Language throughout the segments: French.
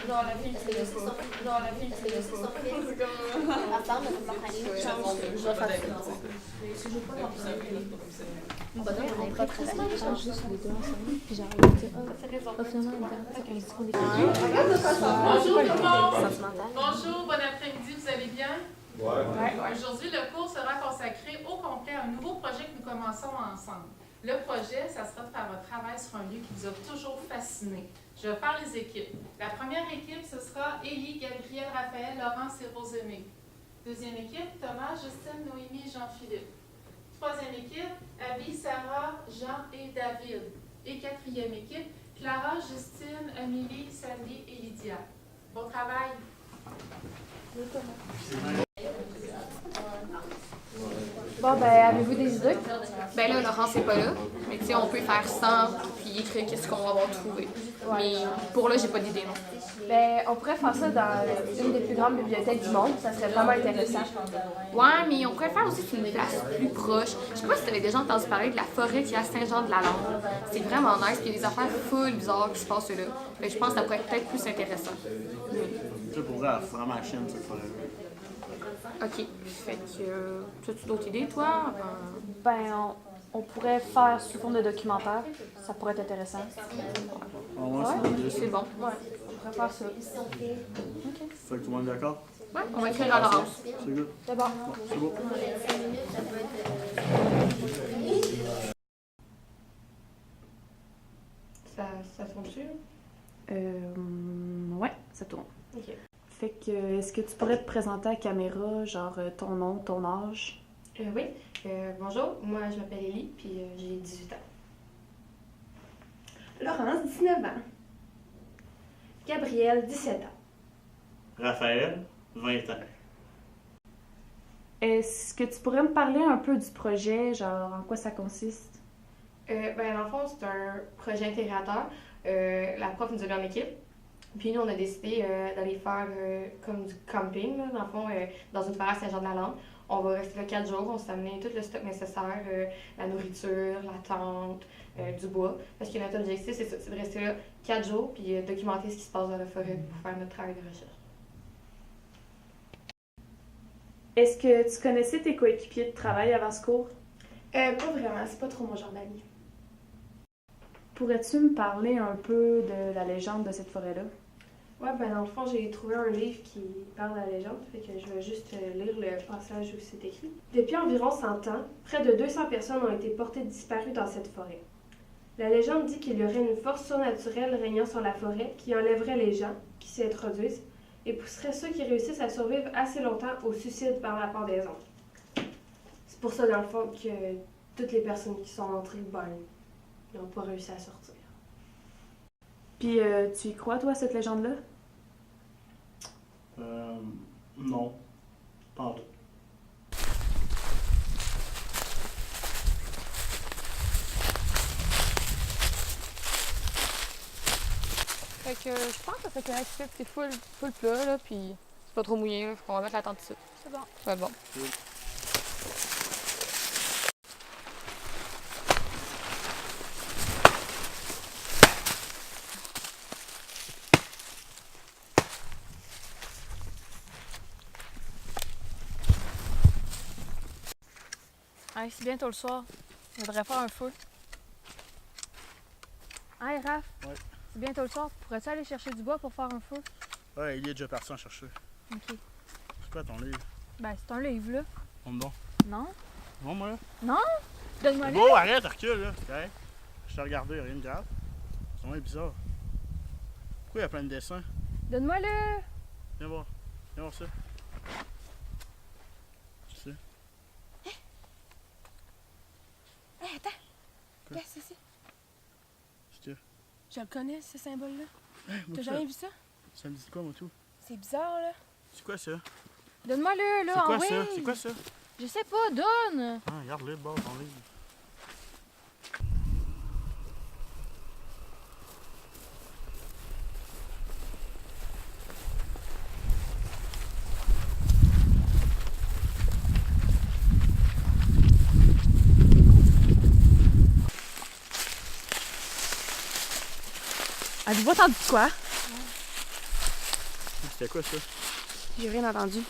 Non, la fille, c'est le sport. Non, la fille, c'est le sport. Attends, je vais faire ça. Si je joue pas dans on va dire qu'on va travailler, je change juste les deux ensemble, puis j'arrive à dire, finalement, on se trouve des Bonjour tout le monde! Bonjour, bon après-midi, vous allez bien? Ouais. Aujourd'hui, le cours sera consacré au complet à un nouveau projet que nous commençons ensemble. Le projet, ça sera de faire votre travail sur un lieu qui vous a toujours fasciné. Je vais faire les équipes. La première équipe, ce sera Élie, Gabriel, Raphaël, Laurence et Rosemée. Deuxième équipe, Thomas, Justine, Noémie et Jean-Philippe. Troisième équipe, Abby, Sarah, Jean et David. Et quatrième équipe, Clara, Justine, Amélie, Sandy et Lydia. Bon travail! Bon, ben, avez-vous des idées? Ben là, Laurence n'est pas là, mais tu sais, on peut faire 100 puis écrire qu'est-ce qu'on va avoir trouvé. Mais pour là, j'ai pas d'idée, non. Ben, on pourrait faire ça dans une des plus grandes bibliothèques du monde. Ça serait vraiment intéressant. Ouais, mais on pourrait le faire aussi sur une place plus proche. Je sais pas si tu avais déjà entendu parler de la forêt qui est à Saint-Jean-de-la-Lande. C'est vraiment nice, puis il y a des affaires full bizarres qui se passent là. Fait que je pense que ça pourrait être peut-être plus intéressant. Tu pour vrai, vraiment la chienne, cette forêt. OK. Fait que, as-tu d'autres idées, toi? Ben, on pourrait faire sous forme de documentaire. Ça pourrait être intéressant. Ah ouais, C'est bon. Ouais, on pourrait faire ça. Fait que tout le monde est d'accord? Ouais, on va écrire à Laurence. C'est good. C'est bon. C'est beau. Ça tourne-tu? Ouais, ça tourne. OK. Fait que, est-ce que tu pourrais te présenter à la caméra, genre ton nom, ton âge? Oui. Bonjour, moi je m'appelle Élie, puis j'ai 18 ans. Laurence, 19 ans. Gabriel, 17 ans. Raphaël, 20 ans. Est-ce que tu pourrais me parler un peu du projet, genre en quoi ça consiste? Dans le fond, c'est un projet intégrateur. La prof nous a mis en équipe. Puis nous, on a décidé d'aller faire comme du camping, là, dans le fond, dans une forêt à Saint-Jean-de-la-Lande. On va rester là 4 jours, on s'est amené tout le stock nécessaire, la nourriture, la tente, du bois. Parce que notre objectif, c'est ça, c'est de rester là 4 jours puis documenter ce qui se passe dans la forêt pour faire notre travail de recherche. Est-ce que tu connaissais tes coéquipiers de travail avant ce cours? Pas vraiment, c'est pas trop mon genre d'amis. Pourrais-tu me parler un peu de la légende de cette forêt-là? Ouais, dans le fond, j'ai trouvé un livre qui parle de la légende, fait que je vais juste lire le passage où c'est écrit. Depuis environ 100 ans, près de 200 personnes ont été portées disparues dans cette forêt. La légende dit qu'il y aurait une force surnaturelle régnant sur la forêt qui enlèverait les gens qui s'y introduisent et pousserait ceux qui réussissent à survivre assez longtemps au suicide par la pendaison. C'est pour ça, dans le fond, que toutes les personnes qui sont entrées, ils n'ont pas réussi à sortir. Puis, tu y crois, toi, cette légende-là? Non. Pas en tout. Fait que je pense que ça fait correct, c'est full plat, là, puis c'est pas trop mouillé, là. Faut qu'on va mettre la tente ici. C'est bon. C'est bon. Hey, c'est bientôt le soir. On devrait faire un feu. Hey, Raph. Ouais. C'est bientôt le soir. Pourrais-tu aller chercher du bois pour faire un feu? Ouais, il est déjà parti en chercher. OK. C'est quoi ton livre? Ben, c'est un livre, là. Montre donc. Non? Non, moi là? Non? Donne-moi le. Bon, arrête, recule là. Okay. Je t'ai regardé, rien de grave. C'est vraiment bizarre. Pourquoi il y a plein de dessins? Donne-moi-le! Viens voir. Viens voir ça. Tu sais? Hey, attends! Quoi? Qu'est-ce que c'est? C'est que. Je le connais, ce symbole-là. Hey, moi, T'as ça, jamais vu ça? ça me dit quoi, moi tout? C'est bizarre, là. C'est quoi ça? Donne-moi-le, là, C'est quoi oui. ça? C'est quoi ça? Je sais pas, donne! Ah, regarde-le, de bord, ton livre. Avez-vous entendu quoi? C'était quoi ça? J'ai rien entendu.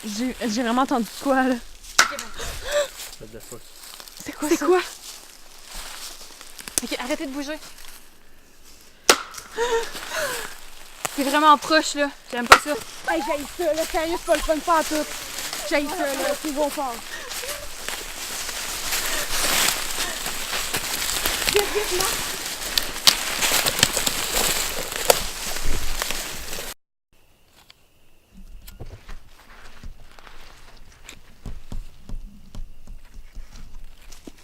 J'ai vraiment entendu quoi, là? Ça devait pas. C'est quoi ça? C'est quoi? Ok, arrêtez de bouger. C'est vraiment proche, là. J'aime pas ça. Hey, j'haïs ça, là. Sérieux, c'est pas le fun pas tout. J'haïs ça, là. C'est bon fort. Vite, vite, là.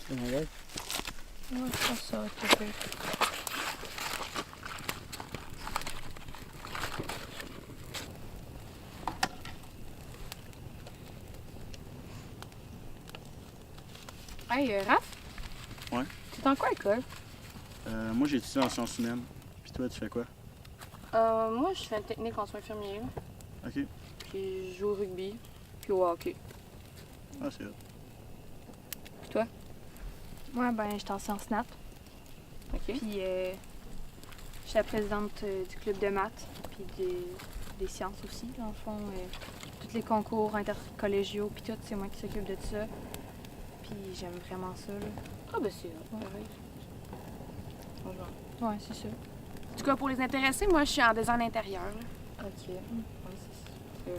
C'est mon gars? Ouais, je pense que ça va être pire. Hey, Raph? Ouais? Tu es dans quoi, école? Moi, j'ai étudié en sciences humaines. Puis toi, tu fais quoi? Moi, je fais une technique en soins infirmiers, là. Ok. Puis je joue au rugby, puis au hockey. Ah, c'est hot. Puis toi? Moi, ben, j'étais en sciences nat. Ok. Puis, je suis la présidente du club de maths, puis des sciences aussi, dans le fond. Tous les concours intercollégiaux, puis tout, c'est moi qui s'occupe de ça. Puis, j'aime vraiment ça, là. Ah, ben c'est pareil. Franchement. Ouais, c'est ça. En tout cas, pour les intéressés, moi, je suis en design intérieur, là. Ok. Ouais,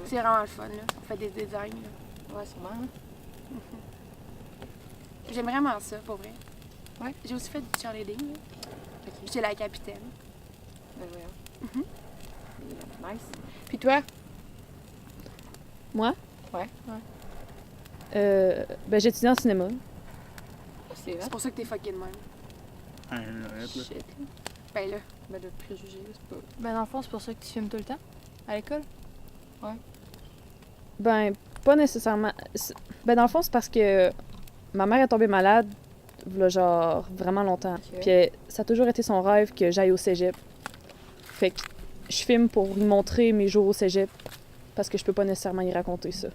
c'est vraiment le fun, là. On fait des designs, là. Ouais, sûrement, hein? J'aime vraiment ça, pour vrai. Ouais. J'ai aussi fait du cheerleading, là. Ok. J'étais la capitaine. Ben voyons. Nice. Puis toi? Moi? Ouais. Ben, j'étudie en cinéma. C'est pour ça que t'es fucké de même. Arrête, là. Shit. Ben là, de préjugés, c'est pas... Ben, dans le fond, c'est pour ça que tu filmes tout le temps? À l'école? Ouais. Ben, pas nécessairement. Ben, dans le fond, c'est parce que ma mère est tombée malade, v'là genre vraiment longtemps. Ok. Puis ça a toujours été son rêve que j'aille au cégep. Fait que je filme pour lui montrer mes jours au cégep, parce que je peux pas nécessairement y raconter ça.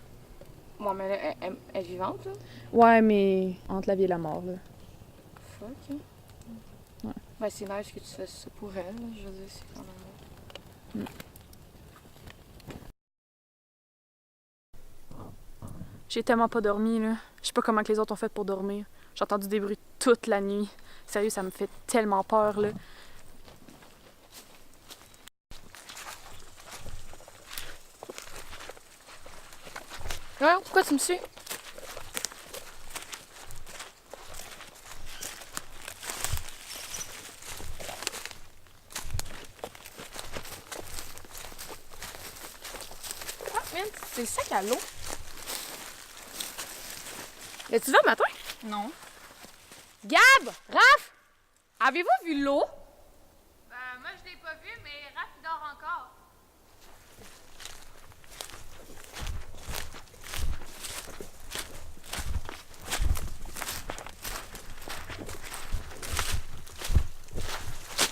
Bon, mais là, elle est vivante, là? Ouais, mais entre la vie et la mort, là. Fuck, hein? Ouais. Ben, c'est nice que tu fasses ça pour elle, là. Je veux dire, c'est quand même... J'ai tellement pas dormi, là. Je sais pas comment que les autres ont fait pour dormir. J'ai entendu des bruits toute la nuit. Sérieux, ça me fait tellement peur, là. Ouais, pourquoi tu me suis? Ah, man, c'est le sac à l'eau. L'as-tu vu le matin? Non. Gab! Raph! Avez-vous vu l'eau? Moi, je l'ai pas vu, mais Raph, il dort encore.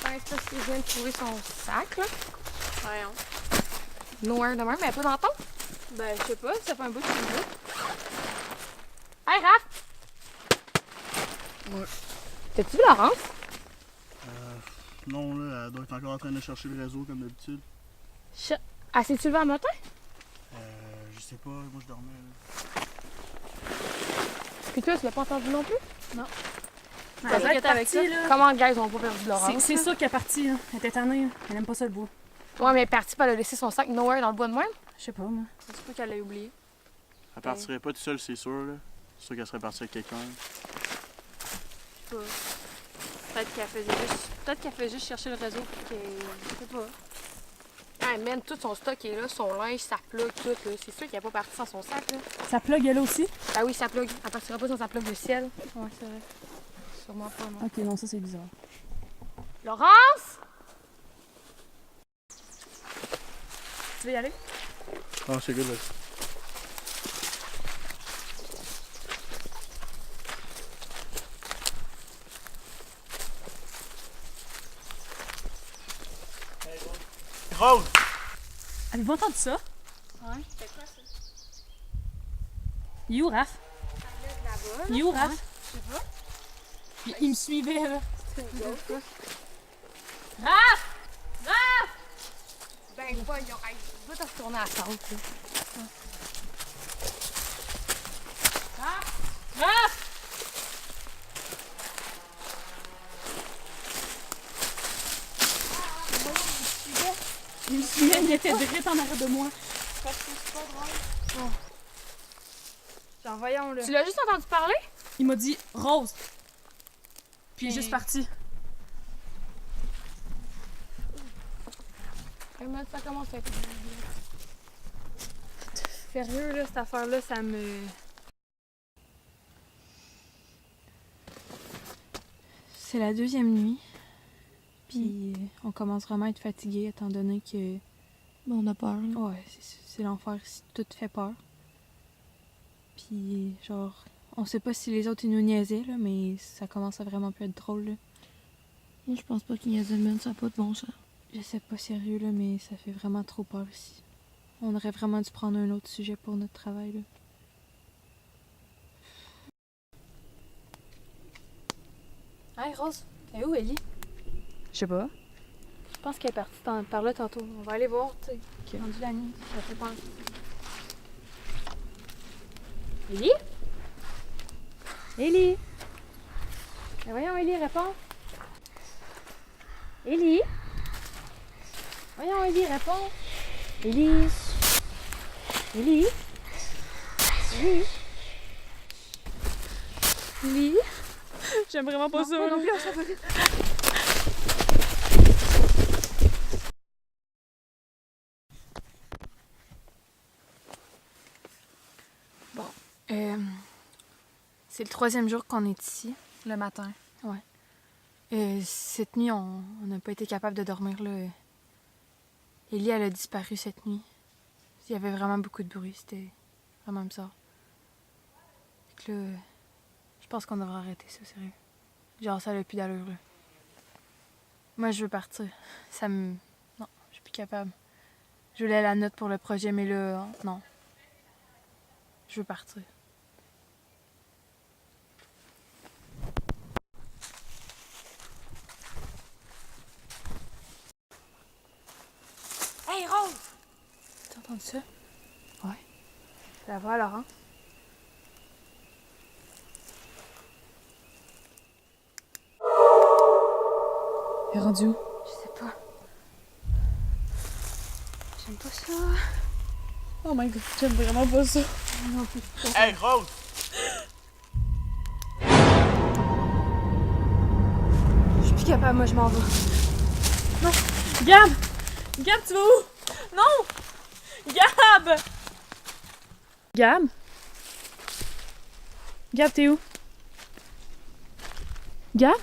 Ben, c'est parce que je viens de trouver son sac, là. Voyons. Noir de même, mais pas dans ton. Ben, je sais pas, ça fait un bout que tu me dis. Hey, Raph! Ouais. T'as-tu vu Laurence? Non, là, elle doit être encore en train de chercher le réseau comme d'habitude. Ah, s'est-tu levé un matin? Je sais pas, moi je dormais, là. Puis toi, tu l'as pas entendu non plus? Non. T'as Elle vrai est que avec partie, ça? là. Comment, guys, on va pas perdu Laurence? C'est sûr qu'elle est partie, là. Elle était tannée, là. Elle aime pas ça le bois. Ouais, mais elle est partie, puis elle a laissé son sac nowhere dans le bois de même. Je sais pas, moi. C'est pas qu'elle l'a oublié. Elle partirait pas toute seule, c'est sûr, là. C'est sûr qu'elle serait partie avec quelqu'un. Je sais pas. Peut-être qu'elle fait juste chercher le réseau, puis qu'elle... Je sais pas. Ah, man, tout son stock est là, son linge, sa plug, tout, là. C'est sûr qu'elle est pas partie sans son sac, là. Sa plug, elle aussi? Ah oui, sa plug. Elle partira pas sans sa plug de ciel. Ouais, c'est vrai. Sûrement pas, non. Ok, non, ça, c'est bizarre. Laurence! Tu veux y aller? Ah, c'est good, là. Rose! Avez-vous entendu ça? Ouais. C'est quoi ça? You, Raph? Là-bas. You, Raph? Je sais pas. Il me suivait, là. C'est une joke. Raph! Raph! Ben voyons, hey, va te retourner à la tente, là. Il me suivait, il était direct en arrière de moi. Genre, voyons, là. Tu l'as juste entendu parler? Il m'a dit Rose. Puis il est juste parti. Ça commence à être... Sérieux, là, cette affaire-là, ça me... C'est la deuxième nuit. Puis on commence vraiment à être fatigué étant donné que... on a peur. Ouais, c'est l'enfer ici. Tout fait peur. Puis genre, on sait pas si les autres ils nous niaisaient, là, mais ça commence à vraiment plus être drôle, là. Moi, je pense pas qu'il y a des ça n'a pas de bon sens. Je sais pas sérieux, là, mais ça fait vraiment trop peur ici. On aurait vraiment dû prendre un autre sujet pour notre travail, là. Hey Rose, t'es où Ellie? Je sais pas. Je pense qu'elle est partie par là tantôt. On va aller voir, tu sais. Rendu la nuit, ça fait peur. Ellie? Ellie? Mais voyons, Ellie, réponds. Ellie? Voyons, Ellie, réponds. Ellie? Ellie? Ellie? Ellie? J'aime vraiment pas ça. Moi non plus, on s'en va vite. Bon, c'est le 3e jour qu'on est ici. Le matin. Ouais. Cette nuit, on n'a pas été capable de dormir, là. Ellie, elle a disparu cette nuit. Il y avait vraiment beaucoup de bruit, c'était vraiment bizarre. Fait que là, je pense qu'on devrait arrêter ça, sérieux. Genre, ça n'a plus d'allure, là. Moi, je veux partir. Non, je suis plus capable. Je voulais la note pour le projet, mais là, non. Je veux partir. Hey, Rose! T'as entendu ça? Ouais. C'est la voix, Laurent. Elle est rendue où? Je sais pas. J'aime pas ça. Oh my god, j'aime vraiment pas ça. Non plus. Hey, Rose! Je suis plus capable, moi je m'en vais. Non! Gab! Gab, tu vas où? Non! Gab! Gab? Gab, t'es où? Gab?